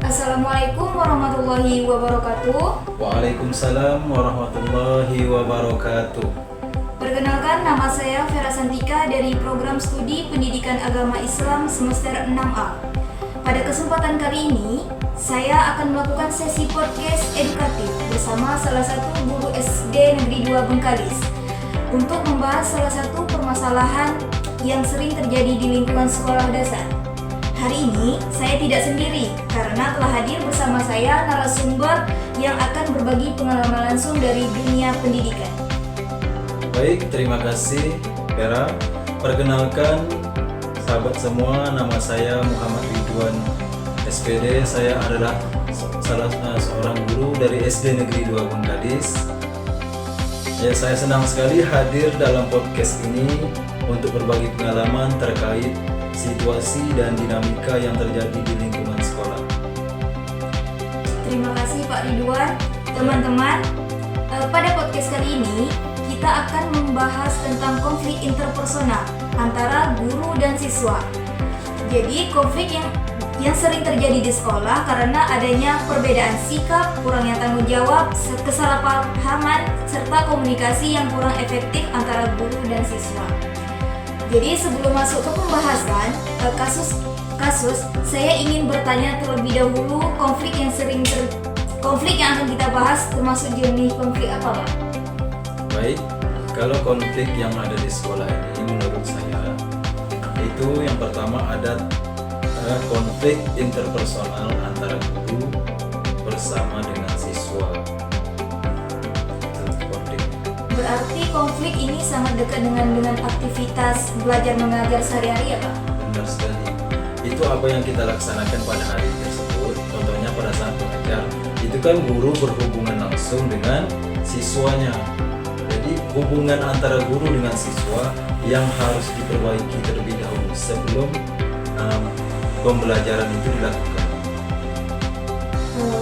Assalamualaikum warahmatullahi wabarakatuh. Waalaikumsalam warahmatullahi wabarakatuh. Perkenalkan, nama saya Vera Santika dari Program Studi Pendidikan Agama Islam Semester 6A. Pada kesempatan kali ini, saya akan melakukan sesi podcast edukatif bersama salah satu guru SD Negeri 2 Bengkalis untuk membahas salah satu permasalahan yang sering terjadi di lingkungan sekolah dasar. Hari ini saya tidak sendiri karena telah hadir bersama saya narasumber yang akan berbagi pengalaman langsung dari dunia pendidikan. Baik, terima kasih Vera. Perkenalkan sahabat semua, nama saya Muhammad Ridwan SPD. Saya adalah salah seorang guru dari SD Negeri 2 Bengkalis. Ya, saya senang sekali hadir dalam podcast ini untuk berbagi pengalaman terkait situasi dan dinamika yang terjadi di lingkungan sekolah. Terima kasih Pak Ridwan. Teman-teman, pada podcast kali ini kita akan membahas tentang konflik interpersonal antara guru dan siswa. Jadi konflik yang sering terjadi di sekolah karena adanya perbedaan sikap, kurangnya tanggung jawab, kesalahpahaman, serta komunikasi yang kurang efektif antara guru dan siswa. Jadi sebelum masuk ke pembahasan kasus, saya ingin bertanya terlebih dahulu konflik yang akan kita bahas termasuk jenis konflik apa, Pak? Baik, kalau konflik yang ada di sekolah ini menurut saya itu yang pertama ada konflik interpersonal antara guru bersama dengan siswa. Berarti konflik ini sangat dekat dengan aktivitas belajar mengajar sehari-hari ya, Pak? Benar sekali. Itu apa yang kita laksanakan pada hari tersebut. Contohnya pada saat mengajar, itu kan guru berhubungan langsung dengan siswanya. Jadi hubungan antara guru dengan siswa yang harus diperbaiki terlebih dahulu sebelum pembelajaran itu dilakukan.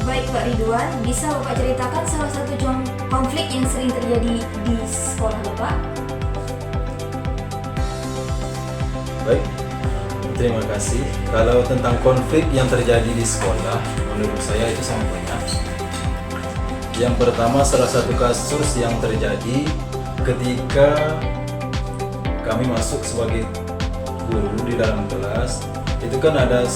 Baik Pak Ridwan, bisa Bapak ceritakan salah satu konflik yang sering terjadi di sekolah Bapak? Baik, terima kasih. Kalau tentang konflik yang terjadi di sekolah, menurut saya itu sangat banyak. Yang pertama, salah satu kasus yang terjadi ketika kami masuk sebagai guru di dalam kelas, itu kan ada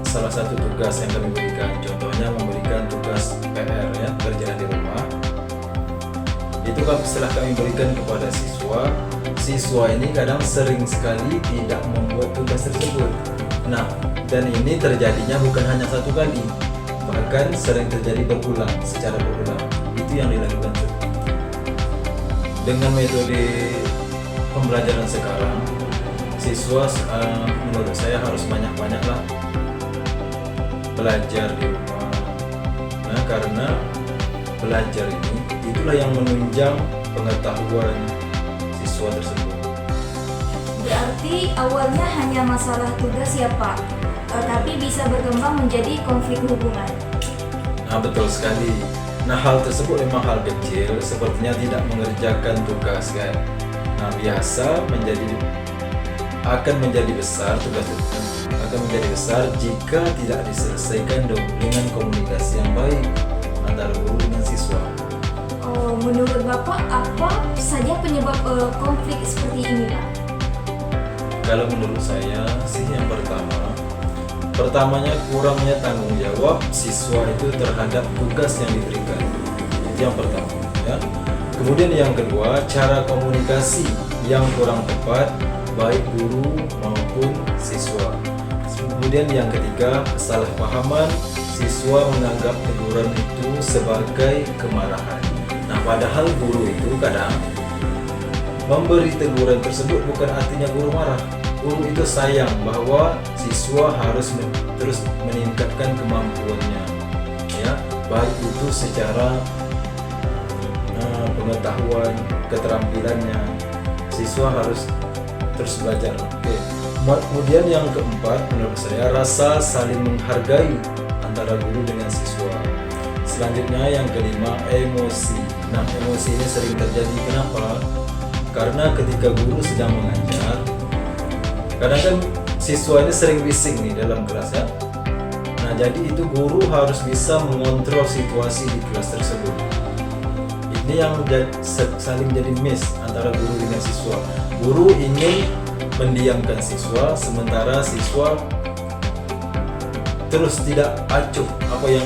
salah satu tugas yang kami berikan, contohnya memberikan tugas PR ya, kerjaan di rumah. Itu kan setelah kami berikan kepada siswa ini kadang sering sekali tidak membuat tugas tersebut. Nah, dan ini terjadinya bukan hanya satu kali, bahkan sering terjadi secara berulang. Itu yang dilakukan dengan metode pembelajaran sekarang. Siswa menurut saya harus banyak-banyaklah belajar di rumah. Nah, karena belajar ini itulah yang menunjang pengetahuan siswa tersebut. Berarti awalnya hanya masalah tugas ya Pak, tapi bisa berkembang menjadi konflik hubungan. Nah, betul sekali. Nah, hal tersebut memang hal kecil, sepertinya tidak mengerjakan tugas kan. Nah, biasa akan menjadi besar jika tidak diselesaikan dengan komunikasi yang baik antara guru dengan siswa. Menurut Bapak, apa saja penyebab konflik seperti ini, Pak? Kalau menurut saya sih yang pertamanya kurangnya tanggung jawab siswa itu terhadap tugas yang diberikan. Itu yang pertama ya. Kemudian yang kedua, cara komunikasi yang kurang tepat baik guru maupun siswa. Kemudian yang ketiga, kesalahpahaman siswa menganggap teguran itu sebagai kemarahan. Nah, padahal guru itu kadang memberi teguran tersebut bukan artinya guru marah. Guru itu sayang bahwa siswa harus terus meningkatkan kemampuannya, ya, baik itu secara pengetahuan, keterampilannya. Siswa harus terus belajar. Oke. Kemudian yang keempat, menurut saya rasa saling menghargai antara guru dengan siswa. Selanjutnya yang kelima, emosi. Nah, emosi ini sering terjadi. Kenapa? Karena ketika guru sedang mengajar, kadang kan siswa ini sering bising nih dalam kelas ya. Nah, jadi itu guru harus bisa mengontrol situasi di kelas tersebut. Ini yang saling jadi miss antara guru dengan siswa. Guru ingin mendiamkan siswa, sementara siswa terus tidak acuh apa yang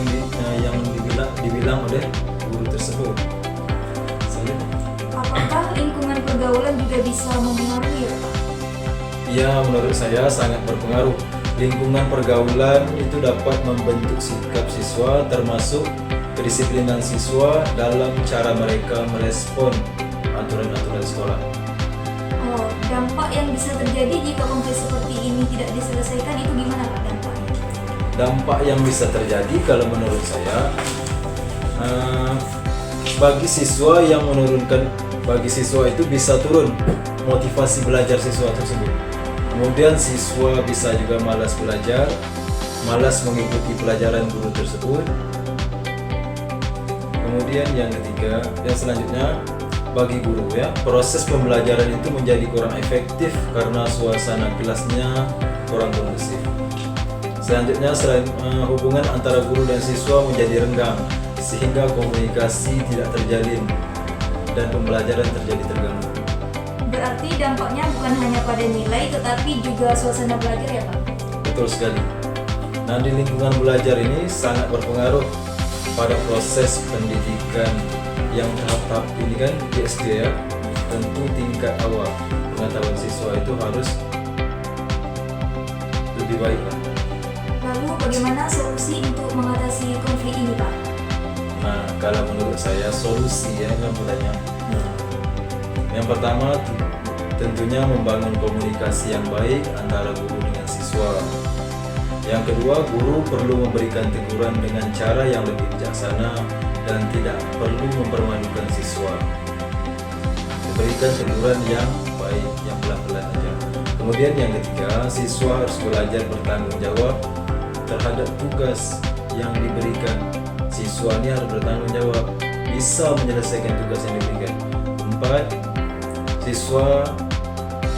dibilang oleh guru tersebut. Apakah lingkungan pergaulan juga bisa mempengaruhi ya Pak? Ya, menurut saya sangat berpengaruh. Lingkungan pergaulan itu dapat membentuk sikap siswa, termasuk kedisiplinan siswa dalam cara mereka merespon aturan-aturan sekolah. Oh, dampak yang bisa terjadi jika konflik seperti ini tidak diselesaikan itu gimana Pak dampaknya? Dampak yang bisa terjadi kalau menurut saya, bagi siswa itu bisa turun motivasi belajar siswa tersebut. Kemudian siswa bisa juga malas belajar, malas mengikuti pelajaran guru tersebut. Kemudian yang selanjutnya bagi guru ya, proses pembelajaran itu menjadi kurang efektif karena suasana kelasnya kurang kondusif. Selanjutnya hubungan antara guru dan siswa menjadi renggang sehingga komunikasi tidak terjalin dan pembelajaran terjadi terganggu. Berarti dampaknya bukan hanya pada nilai tetapi juga suasana belajar ya Pak? Betul sekali. Nah, di lingkungan belajar ini sangat berpengaruh pada proses pendidikan yang tahap-tahap ini kan di SD ya. Tentu tingkat awal pengetahuan siswa itu harus lebih baik lah. Lalu bagaimana solusi untuk mengatasi konflik ini Pak? Nah, kalau menurut saya solusi ya kan mulanya. Yang pertama tentunya membangun komunikasi yang baik antara guru dengan siswa. Yang kedua, guru perlu memberikan teguran dengan cara yang lebih bijaksana dan tidak perlu mempermalukan siswa. Berikan teguran yang baik, yang pelan-pelan aja. Kemudian yang ketiga, siswa harus belajar bertanggung jawab terhadap tugas yang diberikan. Siswa ini harus bertanggung jawab, bisa menyelesaikan tugas yang diberikan. 4.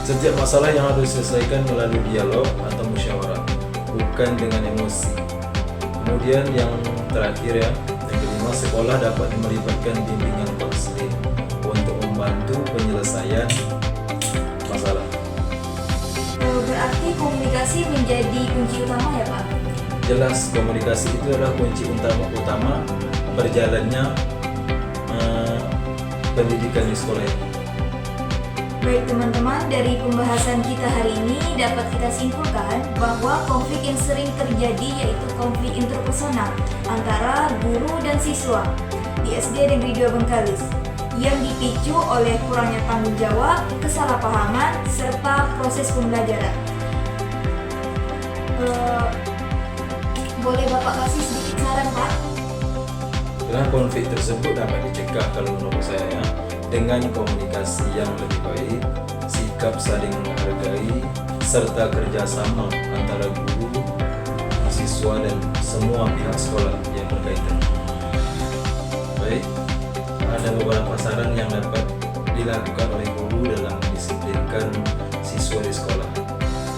Setiap masalah yang harus diselesaikan melalui dialog atau musyawarah, bukan dengan emosi. Kemudian yang terakhir ya, yang kelima, sekolah dapat melibatkan bimbingan konseling untuk membantu penyelesaian masalah. Berarti komunikasi menjadi kunci utama ya Pak? Jelas, komunikasi itu adalah kunci utama berjalannya pendidikan di sekolah ini. Baik teman-teman, dari pembahasan kita hari ini dapat kita simpulkan bahwa konflik yang sering terjadi yaitu konflik interpersonal antara guru dan siswa di SD Negeri 2 Bengkalis yang dipicu oleh kurangnya tanggung jawab, kesalahpahaman, serta proses pembelajaran. Boleh Bapak kasih sedikit saran Pak? Karena konflik tersebut dapat dicegah kalau menurut saya ya, dengan komunikasi yang lebih baik, sikap saling menghargai, serta kerjasama antara guru, siswa, dan semua pihak sekolah yang berkaitan. Baik, ada beberapa saran yang dapat dilakukan oleh guru dalam mendisiplinkan siswa di sekolah.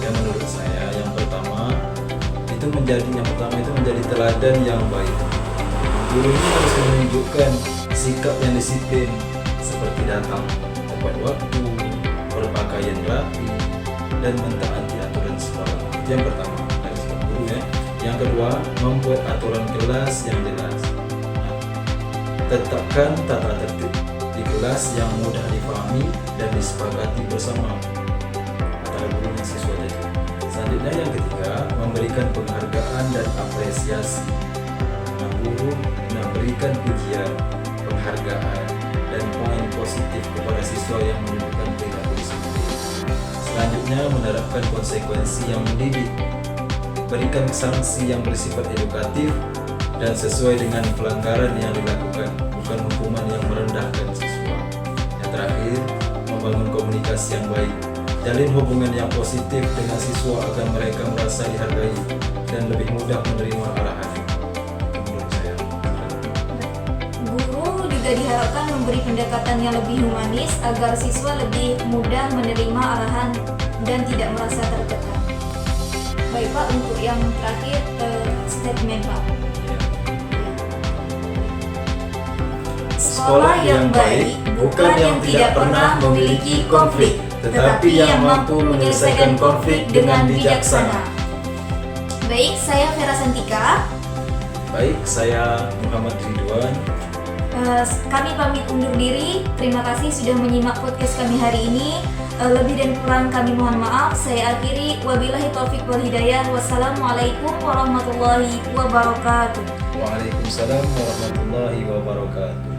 Yang menurut saya, yang pertama itu menjadi teladan yang baik. Guru ini harus menunjukkan sikap yang disiplin, seperti datang tepat waktu, berpakaian rapi, dan mentaati aturan sekolah. Yang pertama dari sikap guru ya. Yang kedua, membuat aturan kelas yang jelas. Tetapkan tata tertib di kelas yang mudah dipahami dan disepakati bersama antara guru dan siswa tadi. Selanjutnya yang ketiga, memberikan penghargaan dan apresiasi. Guru memberikan pujian, penghargaan, dan poin positif kepada siswa yang menunjukkan perilaku disiplin. Selanjutnya, menerapkan konsekuensi yang mendidik, berikan sanksi yang bersifat edukatif dan sesuai dengan pelanggaran yang dilakukan, bukan hukuman yang merendahkan siswa. Yang terakhir, membangun komunikasi yang baik, jalin hubungan yang positif dengan siswa agar mereka merasa dihargai dan lebih mudah menerima arahan. Juga diharapkan memberi pendekatan yang lebih humanis agar siswa lebih mudah menerima arahan dan tidak merasa tertekan. Baik Pak, untuk yang terakhir statement, Pak. Ya. Sekolah yang baik bukan yang tidak pernah memiliki konflik, tetapi yang mampu menyelesaikan konflik dengan bijaksana. Baik, saya Vera Santika. Baik, saya Muhammad Ridwan. Kami pamit undur diri. Terima kasih sudah menyimak podcast kami hari ini. Lebih dan kurang kami mohon maaf. Saya akhiri. Wabillahi taufik wal hidayah. Wassalamualaikum warahmatullahi wabarakatuh. Waalaikumsalam warahmatullahi wabarakatuh.